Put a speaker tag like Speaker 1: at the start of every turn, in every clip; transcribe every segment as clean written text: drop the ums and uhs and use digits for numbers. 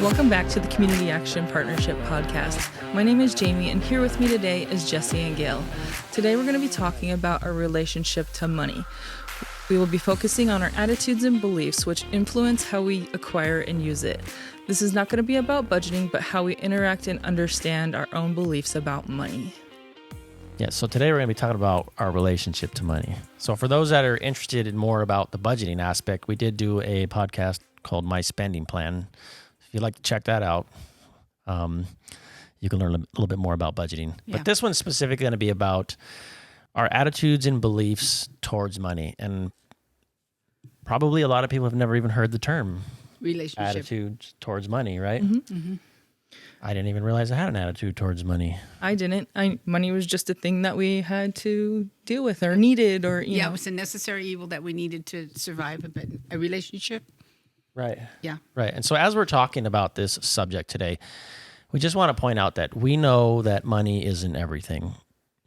Speaker 1: Welcome back to the Community Action Partnership podcast. My name is Jamie, and here with me today is Jesse and Gail. Today we're going to be talking about our relationship to money. We will be focusing on our attitudes and beliefs, which influence how we acquire and use it. This is not going to be about budgeting, but how we interact and understand our own beliefs about money.
Speaker 2: Yeah, so today we're going to be talking about our relationship to money. So for those that are interested in more about the budgeting aspect, we did do a podcast called My Spending Plan. If you'd like to check that out, you can learn a little bit more about budgeting.
Speaker 3: Yeah.
Speaker 2: But this one's specifically going to be about our attitudes and beliefs towards money. And probably a lot of people have never even heard the term
Speaker 3: Relationship.
Speaker 2: attitudes towards money, right?
Speaker 3: Mm-hmm.
Speaker 2: I didn't even realize I had an attitude towards money.
Speaker 1: I didn't. Money was just a thing that we had to deal with or needed or, you
Speaker 3: Yeah,
Speaker 1: know.
Speaker 3: it was a necessary evil that we needed to survive, but a relationship.
Speaker 2: Right.
Speaker 3: Yeah.
Speaker 2: Right. And so as we're talking about this subject today, we just want to point out that we know that money isn't everything.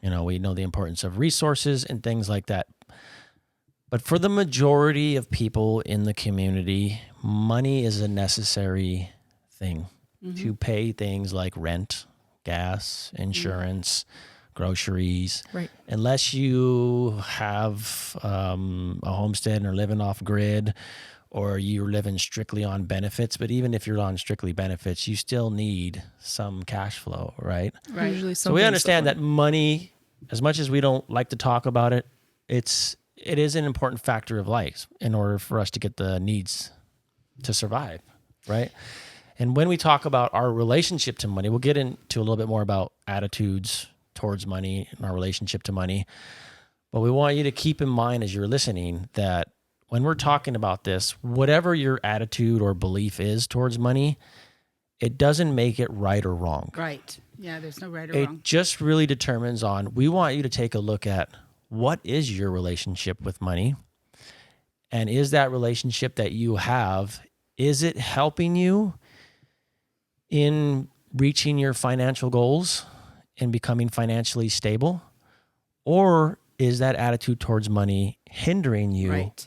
Speaker 2: You know, we know the importance of resources and things like that. But for the majority of people in the community, money is a necessary thing to pay things like rent, gas, insurance, groceries.
Speaker 1: Right.
Speaker 2: Unless you have a homestead and are living off grid, or you're living strictly on benefits. But even if you're on strictly benefits, you still need some cash flow, right?
Speaker 3: Right.
Speaker 1: Usually
Speaker 2: So we
Speaker 1: something
Speaker 2: understand that money, as much as we don't like to talk about it, it is an important factor of life in order for us to get the needs to survive, right? And when we talk about our relationship to money, we'll get into a little bit more about attitudes towards money and our relationship to money. But we want you to keep in mind as you're listening that when we're talking about this, whatever your attitude or belief is towards money, it doesn't make it right or wrong.
Speaker 3: Right. Yeah, there's no right or
Speaker 2: It
Speaker 3: wrong.
Speaker 2: just really determines on, we want you to take a look at what is your relationship with money? And is that relationship that you have, is it helping you in reaching your financial goals and becoming financially stable? Or is that attitude towards money hindering you
Speaker 3: Right.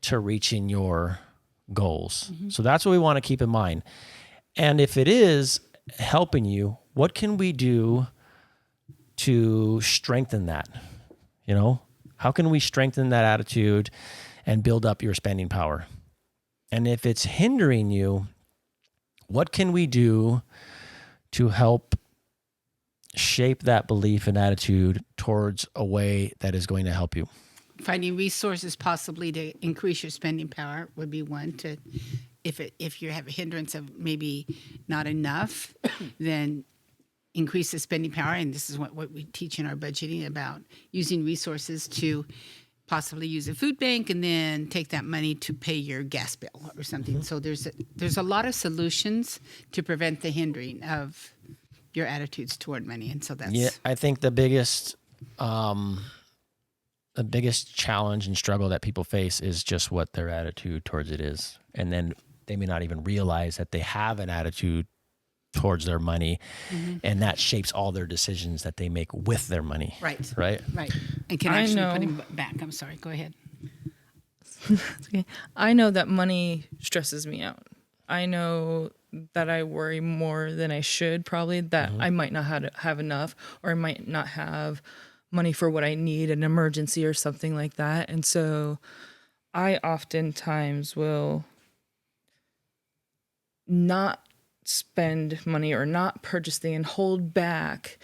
Speaker 2: to reaching your goals? So that's what we want to keep in mind. And if it is helping you, what can we do to strengthen that? You know, how can we strengthen that attitude and build up your spending power? And if it's hindering you, what can we do to help shape that belief and attitude towards a way that is going to help you?
Speaker 3: Finding resources possibly to increase your spending power would be one. If you have a hindrance of maybe not enough, then increase the spending power. And this is what we teach in our budgeting about using resources to possibly use a food bank and then take that money to pay your gas bill or something. So there's a lot of solutions to prevent the hindering of your attitudes toward money. And so that's...
Speaker 2: Yeah, I think the biggest challenge and struggle that people face is just what their attitude towards it is. And then they may not even realize that they have an attitude towards their money, and that shapes all their decisions that they make with their money.
Speaker 3: Right.
Speaker 2: Right?
Speaker 3: Right. And can
Speaker 1: I
Speaker 3: actually
Speaker 1: know.
Speaker 3: put him back. I'm sorry. Go ahead.
Speaker 1: Okay. I know that money stresses me out. I know that I worry more than I should, probably, that I might not have enough, or I might not have money for what I need, an emergency or something like that. And so I oftentimes will not spend money or not purchase things and hold back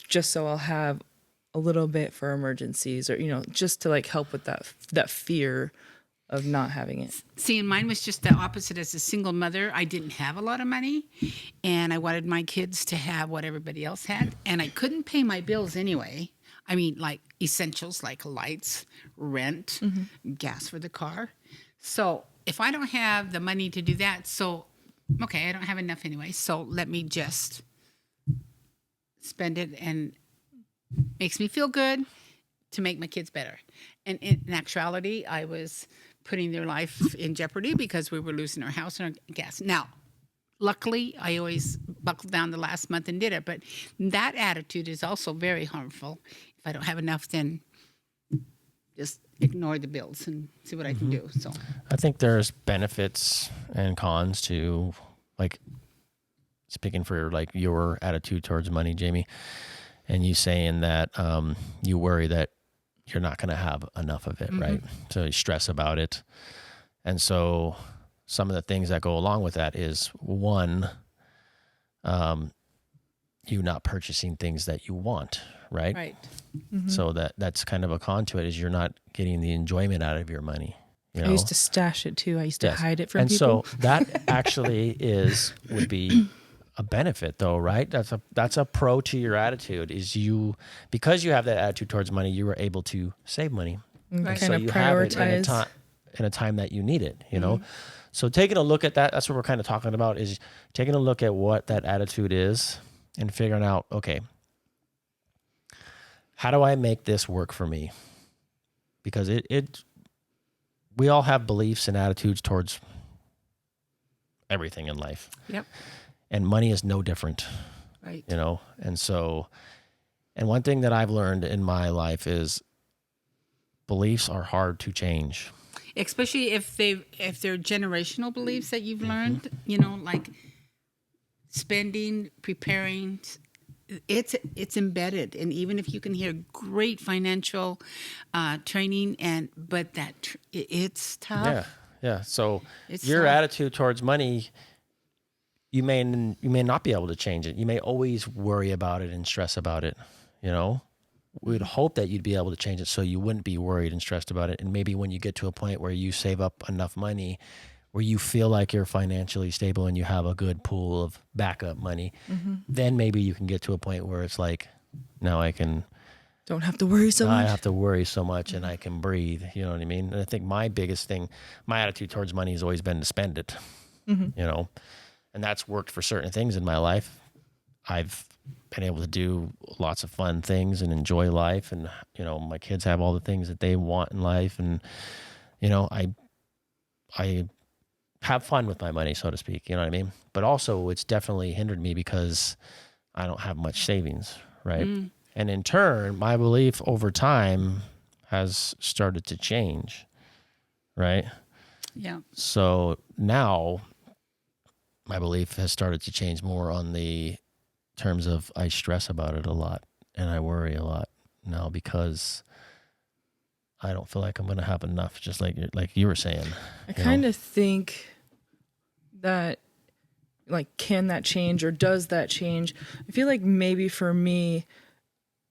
Speaker 1: just so I'll have a little bit for emergencies, or, you know, just to like help with that fear of not having it.
Speaker 3: See, and mine was just the opposite. As a single mother, I didn't have a lot of money, and I wanted my kids to have what everybody else had, and I couldn't pay my bills anyway. I mean, like essentials like lights, rent, gas for the car. So if I don't have the money to do that, okay, I don't have enough anyway, so let me just spend it, and makes me feel good to make my kids better. And in actuality, I was putting their life in jeopardy because we were losing our house and our gas. Now, luckily, I always buckled down the last month and did it, but that attitude is also very harmful. If I don't have enough, then just ignore the bills and see what I can do. So
Speaker 2: I think there's benefits and cons to like speaking for like your attitude towards money, Jamie, and you saying that you worry that you're not going to have enough of it, right? So you stress about it. And so some of the things that go along with that is one, you not purchasing things that you want, right?
Speaker 1: Right.
Speaker 2: So that's kind of a con to it, is you're not getting the enjoyment out of your money. You know?
Speaker 1: I used to stash it too. I used to
Speaker 2: Yes.
Speaker 1: hide it from
Speaker 2: and
Speaker 1: people.
Speaker 2: so that actually would be a benefit though, right? That's a pro to your attitude, is because you have that attitude towards money, you were able to save money.
Speaker 3: Right.
Speaker 2: So
Speaker 1: Kind of
Speaker 2: you have it
Speaker 1: prioritize.
Speaker 2: in a time that you need it, you know? So taking a look at that's what we're kind of talking about, is taking a look at what that attitude is and figuring out, okay, how do I make this work for me? Because we all have beliefs and attitudes towards everything in life.
Speaker 3: Yep.
Speaker 2: And money is no different,
Speaker 3: Right.
Speaker 2: you know? And one thing that I've learned in my life is beliefs are hard to change.
Speaker 3: Especially if they're generational beliefs that you've learned, you know, like spending, preparing, it's embedded. And even if you can hear great financial training, but it's tough.
Speaker 2: Yeah. So
Speaker 3: It's
Speaker 2: your
Speaker 3: tough.
Speaker 2: attitude towards money, you may not be able to change it. You may always worry about it and stress about it, you know? We'd hope that you'd be able to change it so you wouldn't be worried and stressed about it. And maybe when you get to a point where you save up enough money, where you feel like you're financially stable and you have a good pool of backup money, then maybe you can get to a point where it's like, now I
Speaker 1: Don't have to worry so
Speaker 2: I
Speaker 1: much.
Speaker 2: have to worry so much and I can breathe. You know what I mean? And I think my biggest thing, my attitude towards money has always been to spend it, you know, and that's worked for certain things in my life. I've been able to do lots of fun things and enjoy life. And, you know, my kids have all the things that they want in life. And, you know, I have fun with my money, so to speak, you know what I mean? But also it's definitely hindered me because I don't have much savings, right? And in turn, my belief over time has started to change, right?
Speaker 3: Yeah.
Speaker 2: So now my belief has started to change more on the terms of I stress about it a lot and I worry a lot now because I don't feel like I'm going to have enough, just like you were saying.
Speaker 1: I kind of think that, like, can that change or does that change? I feel like maybe for me,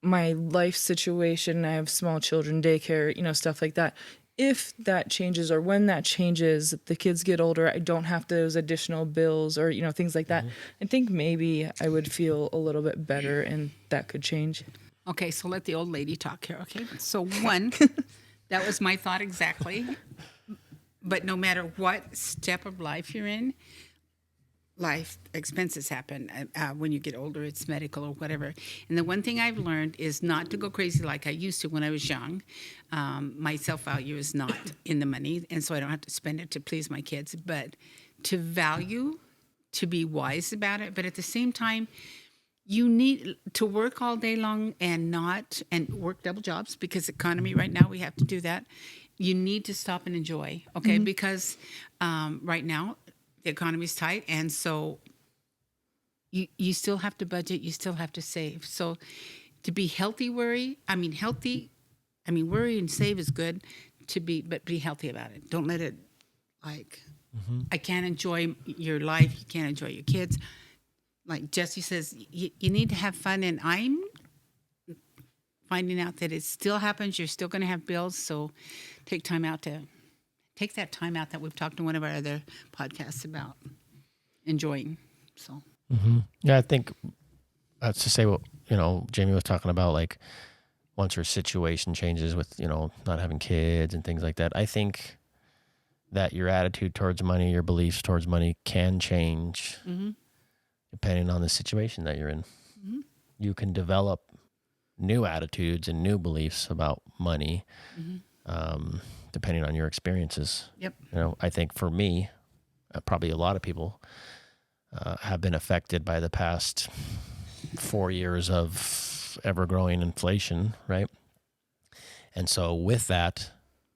Speaker 1: my life situation, I have small children, daycare, you know, stuff like that. If that changes or when that changes, the kids get older, I don't have those additional bills or, you know, things like that. I think maybe I would feel a little bit better and that could change.
Speaker 3: Okay, so let the old lady talk here, okay? So one, that was my thought exactly. But no matter what step of life you're in, life expenses happen. When you get older, it's medical or whatever. And the one thing I've learned is not to go crazy like I used to when I was young. My self-value is not in the money, and so I don't have to spend it to please my kids, but to value, to be wise about it. But at the same time, you need to work all day long and work double jobs, because economy right now, we have to do that. You need to stop and enjoy, okay? Because right now, the economy's tight, and so you still have to budget, you still have to save. So to be worry and save is good, but be healthy about it. Don't let it, like, I can't enjoy your life, you can't enjoy your kids. Like Jesse says, you need to have fun, and I'm finding out that it still happens. You're still going to have bills, so take that time out that we've talked in one of our other podcasts about enjoying. So
Speaker 2: Yeah, I think that's to say what, you know, Jamie was talking about, like once her situation changes with, you know, not having kids and things like that. I think that your attitude towards money, your beliefs towards money can change depending on the situation that you're in. You can develop new attitudes and new beliefs about money depending on your experiences.
Speaker 3: Yep.
Speaker 2: You know, I think for me, probably a lot of people have been affected by the past 4 years of ever-growing inflation, right? And so with that,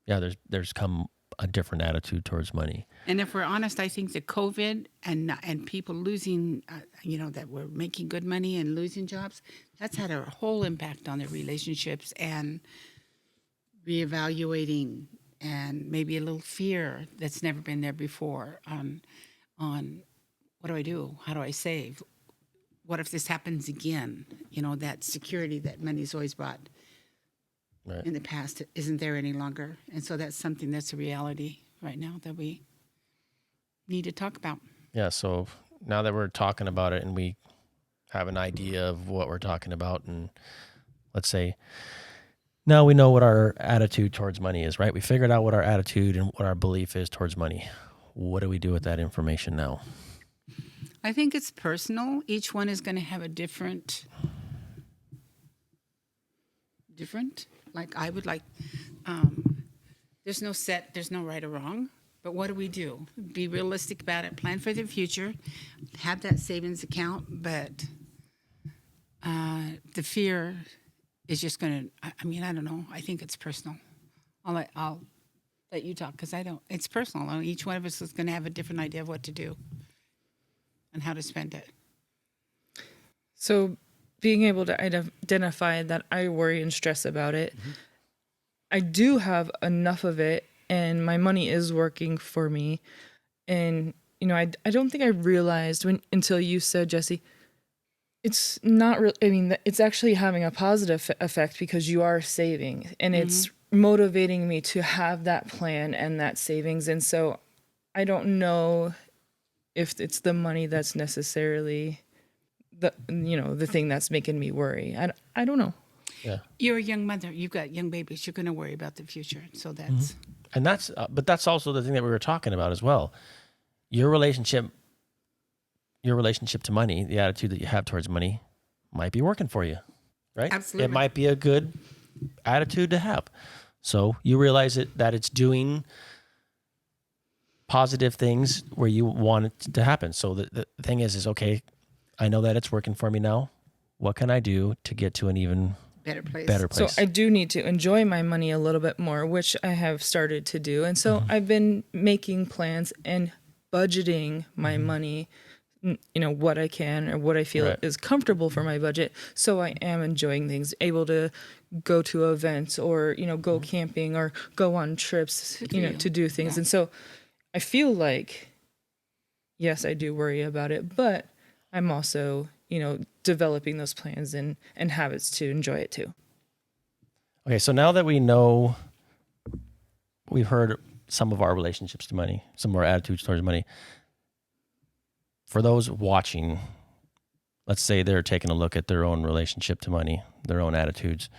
Speaker 2: yeah, there's come a different attitude towards money.
Speaker 3: And if we're honest, I think the COVID and people losing, that were making good money and losing jobs, that's had a whole impact on their relationships and reevaluating and maybe a little fear that's never been there before on what do I do? How do I save? What if this happens again? That security that money's always brought
Speaker 2: Right.
Speaker 3: in the past isn't there any longer. And so that's something that's a reality right now that we need to talk about.
Speaker 2: Yeah. So now that we're talking about it and we have an idea of what we're talking about, and let's say now we know what our attitude towards money is, right? We figured out what our attitude and what our belief is towards money. What do we do with that information now?
Speaker 3: I think it's personal. Each one is going to have a different, like I would like, there's no right or wrong, but what do we do? Be realistic about it, plan for the future, have that savings account, but the fear is just going to, I don't know. I think it's personal. I'll let you talk because it's personal. Each one of us is going to have a different idea of what to do and how to spend it.
Speaker 1: So being able to identify that I worry and stress about it, I do have enough of it and my money is working for me. And, I don't think I realized until you said, Jesse, it's not real. It's actually having a positive effect because you are saving and it's motivating me to have that plan and that savings. And so I don't know if it's the money that's necessarily the thing that's making me worry. I don't know.
Speaker 2: Yeah.
Speaker 3: You're a young mother. You've got young babies. You're going to worry about the future. So that's...
Speaker 2: And but that's also the thing that we were talking about as well. Your relationship to money, the attitude that you have towards money might be working for you, right?
Speaker 3: Absolutely.
Speaker 2: It might be a good attitude to have. So you realize that it's doing positive things where you want it to happen. So the thing is okay, I know that it's working for me now. What can I do to get to an even
Speaker 3: better place?
Speaker 1: So I do need to enjoy my money a little bit more, which I have started to do. And so I've been making plans and budgeting my money, what I can or what I feel is comfortable for my budget. So I am enjoying things, able to go to events or, go camping or go on trips, to do things.
Speaker 3: Yeah.
Speaker 1: And so I feel like, yes, I do worry about it, but I'm also, developing those plans and habits to enjoy it too.
Speaker 2: Okay, so now that we know, we've heard some of our relationships to money, some of our attitudes towards money. For those watching, let's say they're taking a look at their own relationship to money, their own attitudes,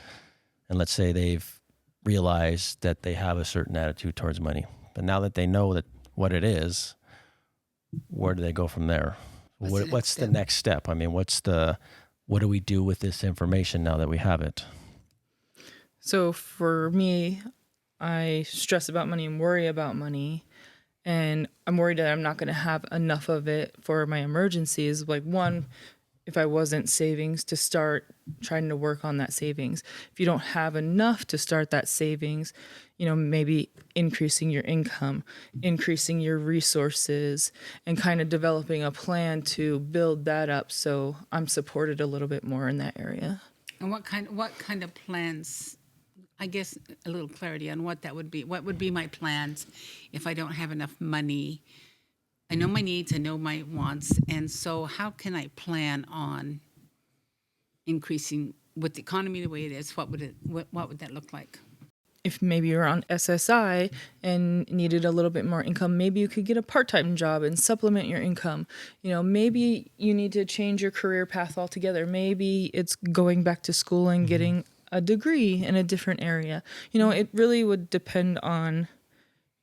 Speaker 2: and let's say they've realized that they have a certain attitude towards money. But now that they know what it is, where do they go from there? What's the next step? What do we do with this information now that we have it?
Speaker 1: So for me, I stress about money and worry about money. And I'm worried that I'm not going to have enough of it for my emergencies. Like one, if I wasn't savings, to start trying to work on that savings. If you don't have enough to start that savings, maybe increasing your income, increasing your resources, and kind of developing a plan to build that up so I'm supported a little bit more in that area.
Speaker 3: And what kind of plans? I guess a little clarity on what that would be. What would be my plans if I don't have enough money? I know my needs, I know my wants, and so how can I plan on increasing with the economy the way it is? What would that look like?
Speaker 1: If maybe you're on SSI and needed a little bit more income, maybe you could get a part-time job and supplement your income. Maybe you need to change your career path altogether. Maybe it's going back to school and getting a degree in a different area. It really would depend on,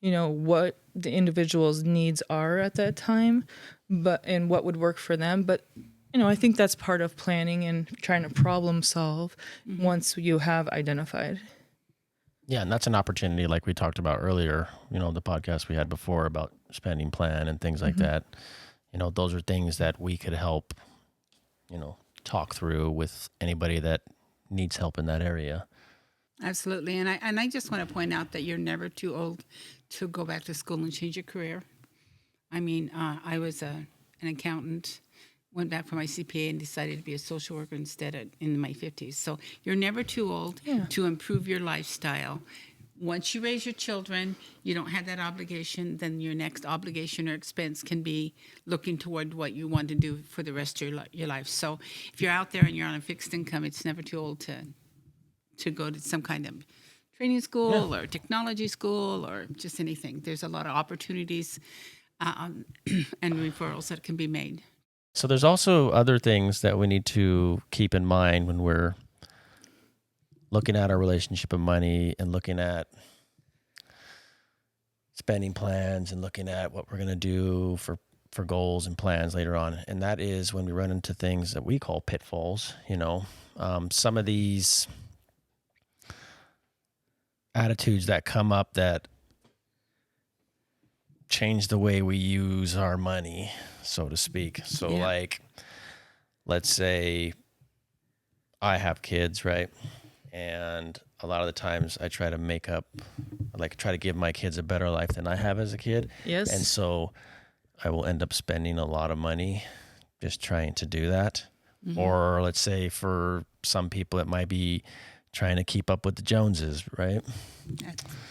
Speaker 1: what the individual's needs are at that time, and what would work for them. But, I think that's part of planning and trying to problem solve once you have identified.
Speaker 2: Yeah, and that's an opportunity like we talked about earlier, the podcast we had before about spending plan and things like that. Those are things that we could help, talk through with anybody that needs help in that area.
Speaker 3: Absolutely. And I just want to point out that you're never too old to go back to school and change your career. I mean, I was an accountant, went back for my CPA and decided to be a social worker instead in my 50s. So you're never too old to improve your lifestyle. Once you raise your children, you don't have that obligation, then your next obligation or expense can be looking toward what you want to do for the rest of your life. So if you're out there and you're on a fixed income, it's never too old to go to some kind of training school or technology school or just anything. There's a lot of opportunities and referrals that can be made.
Speaker 2: So there's also other things that we need to keep in mind when we're looking at our relationship with money and looking at spending plans and looking at what we're going to do for goals and plans later on. And that is when we run into things that we call pitfalls. Some of these attitudes that come up that change the way we use our money, so to speak. So like, let's say I have kids, right? And a lot of the times I try to give my kids a better life than I have as a kid.
Speaker 1: Yes.
Speaker 2: And so I will end up spending a lot of money just trying to do that. Mm-hmm. Or let's say for some people, it might be trying to keep up with the Joneses, right?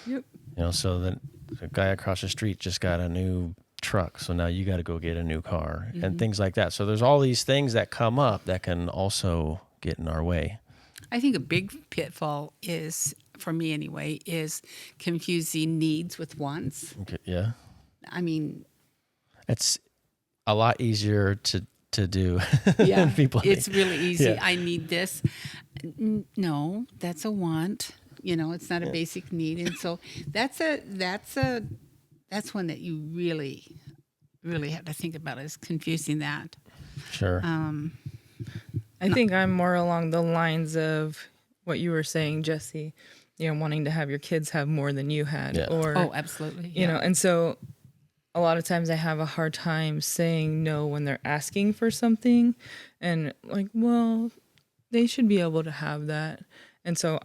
Speaker 1: Yep.
Speaker 2: So then the guy across the street just got a new truck. So now you got to go get a new car and things like that. So there's all these things that come up that can also get in our way.
Speaker 3: I think a big pitfall is, for me anyway, is confusing needs with wants.
Speaker 2: Okay, yeah.
Speaker 3: I mean,
Speaker 2: it's a lot easier to do.
Speaker 3: Yeah,
Speaker 2: people
Speaker 3: it's
Speaker 2: think.
Speaker 3: really easy.
Speaker 2: Yeah.
Speaker 3: I need this. No, that's a want. It's not a basic need, and so that's one that you really, really have to think about, is confusing that.
Speaker 2: Sure.
Speaker 1: I think I'm more along the lines of what you were saying, Jesse, wanting to have your kids have more than you had.
Speaker 2: Yeah.
Speaker 1: Or,
Speaker 3: Absolutely.
Speaker 1: and so a lot of times I have a hard time saying no when they're asking for something and like, well, they should be able to have that. And so,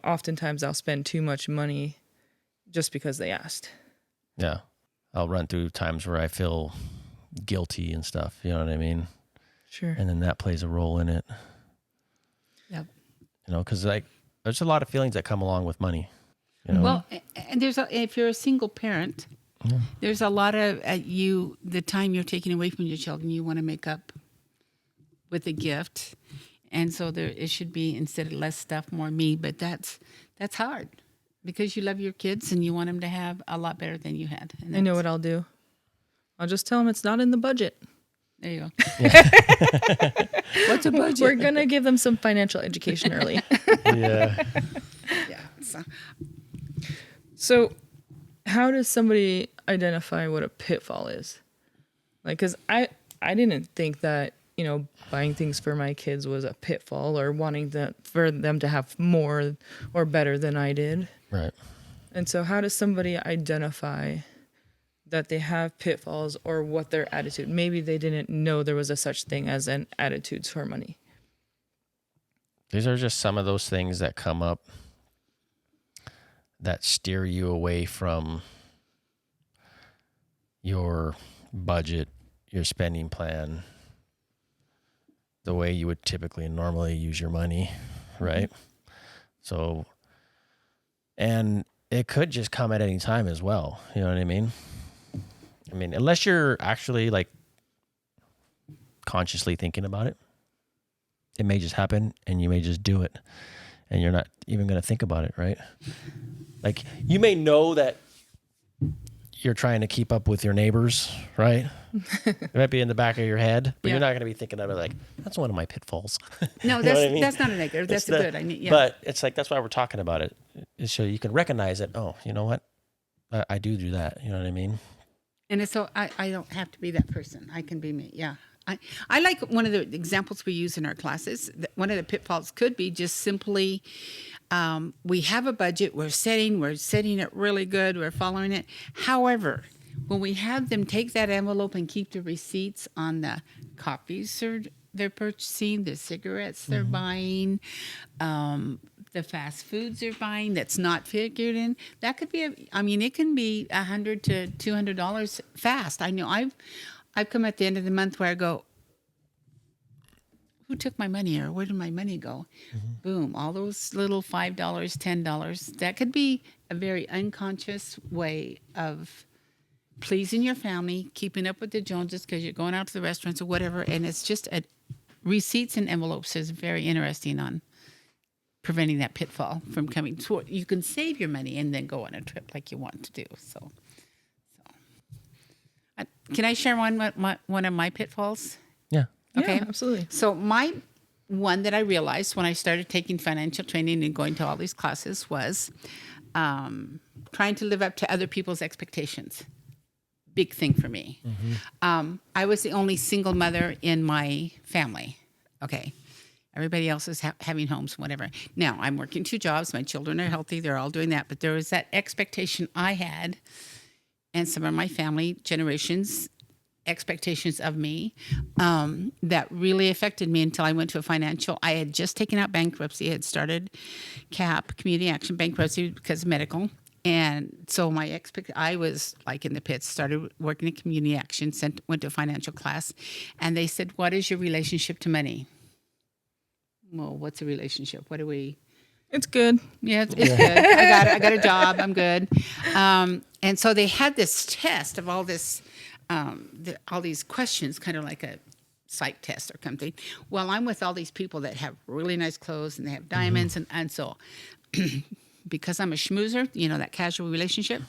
Speaker 1: oftentimes I'll spend too much money just because they asked.
Speaker 2: Yeah. I'll run through times where I feel guilty and stuff. You know what I mean?
Speaker 1: Sure.
Speaker 2: And then that plays a role in it.
Speaker 3: Yep.
Speaker 2: Because there's a lot of feelings that come along with money.
Speaker 3: Well, and if you're a single parent, there's a lot of the time you're taking away from your children, you want to make up with a gift. And so it should be, instead of less stuff, more me. But that's hard because you love your kids and you want them to have a lot better than you had. And
Speaker 1: I know what I'll do. I'll just tell them it's not in the budget.
Speaker 3: There you go. What's a budget?
Speaker 1: We're going to give them some financial education early.
Speaker 2: Yeah.
Speaker 3: Yeah.
Speaker 1: So how does somebody identify what a pitfall is? Like, because I didn't think that, buying things for my kids was a pitfall or wanting for them to have more or better than I did.
Speaker 2: Right.
Speaker 1: And so how does somebody identify that they have pitfalls or what their attitude? Maybe they didn't know there was a such thing as an attitudes for money.
Speaker 2: These are just some of those things that come up that steer you away from your budget, your spending plan, the way you would typically normally use your money, right? So, and it could just come at any time as well. You know what I mean? Unless you're actually consciously thinking about it, it may just happen and you may just do it and you're not even going to think about it, right? Like, you may know that you're trying to keep up with your neighbors, right? It might be in the back of your head, but you're not going to be thinking of it like, that's one of my pitfalls.
Speaker 3: No, that's not a negative. That's a good.
Speaker 2: But it's like, that's why we're talking about it. Is so you can recognize it. Oh, you know what? I do that. You know what I mean?
Speaker 3: And so I don't have to be that person. I can be me. Yeah. I like one of the examples we use in our classes. One of the pitfalls could be just simply, we have a budget, we're setting it really good, we're following it. However, when we have them take that envelope and keep the receipts on the coffees they're purchasing, the cigarettes they're buying, the fast foods they're buying that's not figured in. That could be it can be $100 to $200 fast. I know I've come at the end of the month where I go, who took my money, or where did my money go? Boom, all those little $5, $10. That could be a very unconscious way of pleasing your family, keeping up with the Joneses because you're going out to the restaurants or whatever. And it's just receipts and envelopes is very interesting on preventing that pitfall from coming. So you can save your money and then go on a trip like you want to do. So. Can I share one of my pitfalls?
Speaker 2: Yeah.
Speaker 3: Okay.
Speaker 1: Yeah, absolutely.
Speaker 3: So my one that I realized when I started taking financial training and going to all these classes was trying to live up to other people's expectations. Big thing for me. I was the only single mother in my family. Okay. Everybody else is having homes, whatever. Now, I'm working 2 jobs. My children are healthy. They're all doing that. But there was that expectation I had, and some of my family generations expectations of me that really affected me until I went to I had just taken out bankruptcy. I had started CAP, Community Action Bankruptcy, because of medical. And so I was like in the pits, started working in Community Action, went to a financial class, and they said, what is your relationship to money? Well, what's a relationship? What do we...
Speaker 1: It's good.
Speaker 3: Yeah, it's good. I got a job. I'm good. And so they had this test of all this, all these questions, kind of like a psych test or something. Well, I'm with all these people that have really nice clothes and they have diamonds, and so because I'm a schmoozer, that casual relationship,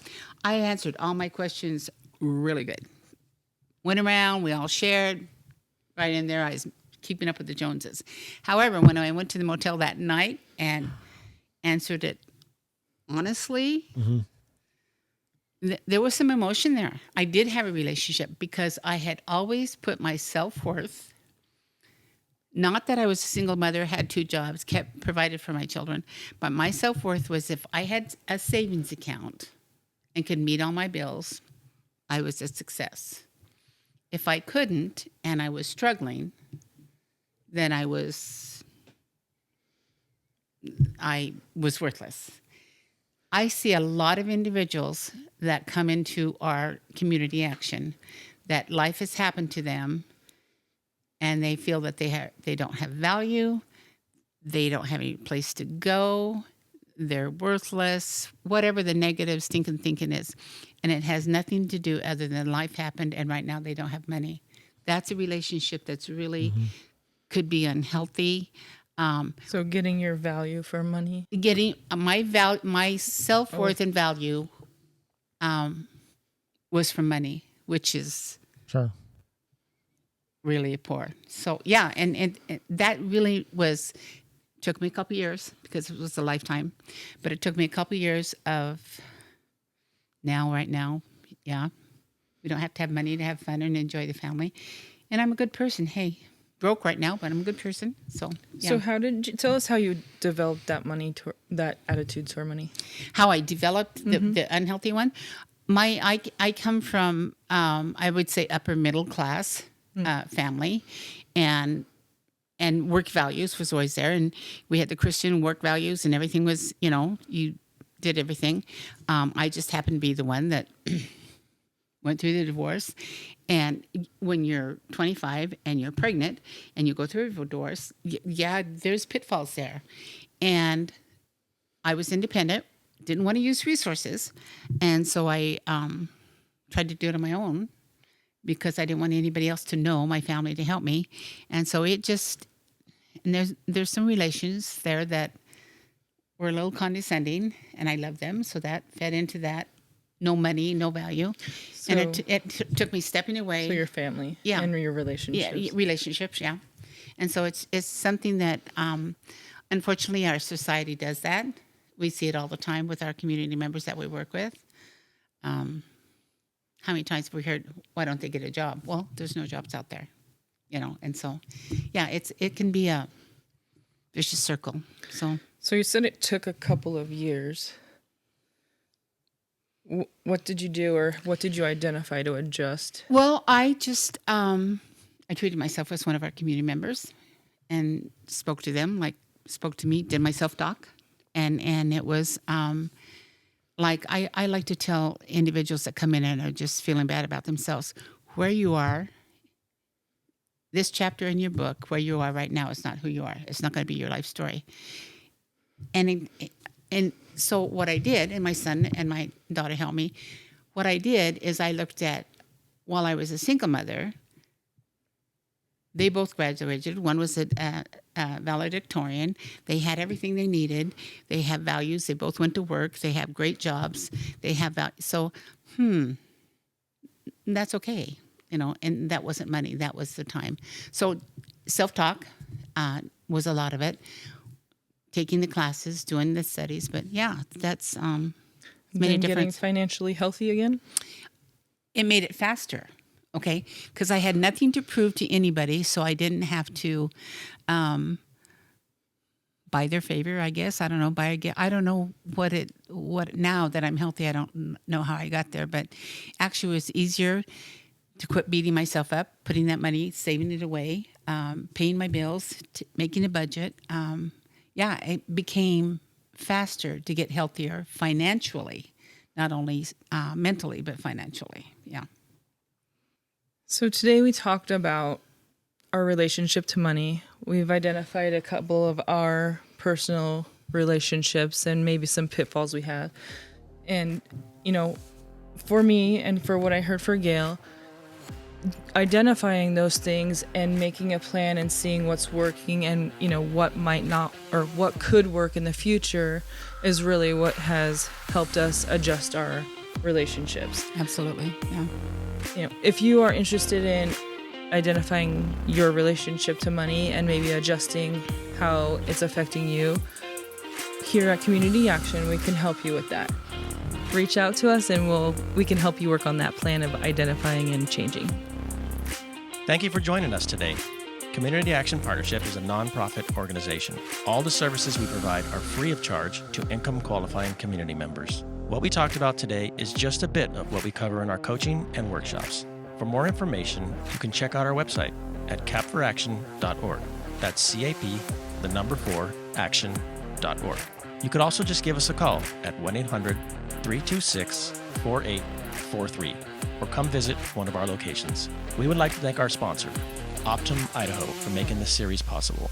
Speaker 3: I answered all my questions really good. Went around, we all shared. Right in there, I was keeping up with the Joneses. However, when I went to the motel that night and answered it honestly, there was some emotion there. I did have a relationship because I had always put my self-worth, not that I was a single mother, had 2 jobs, kept provided for my children, but my self-worth was if I had a savings account and could meet all my bills, I was a success. If I couldn't and I was struggling, then I was worthless. I see a lot of individuals that come into our community action that life has happened to them and they feel that they don't have value, they don't have any place to go, they're worthless, whatever the negative stinking thinking is. And it has nothing to do other than life happened and right now they don't have money. That's a relationship that's really could be unhealthy.
Speaker 1: So getting your value for money.
Speaker 3: Getting my self-worth and value was from money, which is
Speaker 2: Sure.
Speaker 3: really poor. So yeah, and that really took me a couple years because it was a lifetime, but it took me a couple years of right now, yeah, we don't have to have money to have fun and enjoy the family. And I'm a good person. Hey, broke right now, but I'm a good person. So yeah.
Speaker 1: So how did you tell us how you developed that attitude toward money?
Speaker 3: How I developed the unhealthy one? I come from I would say upper middle class family, and work values was always there, and we had the Christian work values, and everything was you did everything. I just happened to be the one that went through the divorce. And when you're 25 and you're pregnant and you go through a divorce, there's pitfalls there. And I was independent, didn't want to use resources. And so I tried to do it on my own because I didn't want anybody else to know, my family to help me. And so and there's some relations there that were a little condescending, and I love them. So that fed into that. No money, no value.
Speaker 1: So,
Speaker 3: and it took me stepping away.
Speaker 1: So your family,
Speaker 3: yeah,
Speaker 1: and your relationships.
Speaker 3: Yeah, relationships, yeah. And so it's something that, unfortunately, our society does that. We see it all the time with our community members that we work with. How many times have we heard, why don't they get a job? Well, there's no jobs out there, And so, yeah, it can be a vicious circle.
Speaker 1: So you said it took a couple of years. What did you do, or what did you identify to adjust?
Speaker 3: Well, I just I treated myself as one of our community members and spoke to them, spoke to me, did my self-talk, And it was like I like to tell individuals that come in and are just feeling bad about themselves, where you are, this chapter in your book, where you are right now is not who you are. It's not going to be your life story. And so what I did, and my son and my daughter helped me, what I did is I looked at, while I was a single mother, they both graduated. One was a valedictorian. They had everything they needed. They have values. They both went to work. They have great jobs. They have so, that's okay, and that wasn't money. That was the time. So self-talk was a lot of it. Taking the classes, doing the studies. But yeah, that's made a
Speaker 1: Getting
Speaker 3: difference.
Speaker 1: financially healthy again?
Speaker 3: It made it faster. Okay, because I had nothing to prove to anybody, so I didn't have to buy their favor. I guess I don't know. I don't know what now that I'm healthy. I don't know how I got there, but actually, it was easier to quit beating myself up, putting that money, saving it away, paying my bills, making a budget. It became faster to get healthier financially, not only mentally but financially. Yeah.
Speaker 1: So today we talked about our relationship to money. We've identified a couple of our personal relationships and maybe some pitfalls we have. And, for me and for what I heard for Gail, identifying those things and making a plan and seeing what's working and, what might not or what could work in the future is really what has helped us adjust our relationships.
Speaker 3: Absolutely. Yeah.
Speaker 1: If you are interested in identifying your relationship to money and maybe adjusting how it's affecting you, here at Community Action, we can help you with that. Reach out to us and we can help you work on that plan of identifying and changing.
Speaker 2: Thank you for joining us today. Community Action Partnership is a nonprofit organization. All the services we provide are free of charge to income qualifying community members. What we talked about today is just a bit of what we cover in our coaching and workshops. For more information, you can check out our website at cap4action.org. That's CAP4 action.org. You could also just give us a call at 1-800-326-4843 or come visit one of our locations. We would like to thank our sponsor, Optum Idaho, for making this series possible.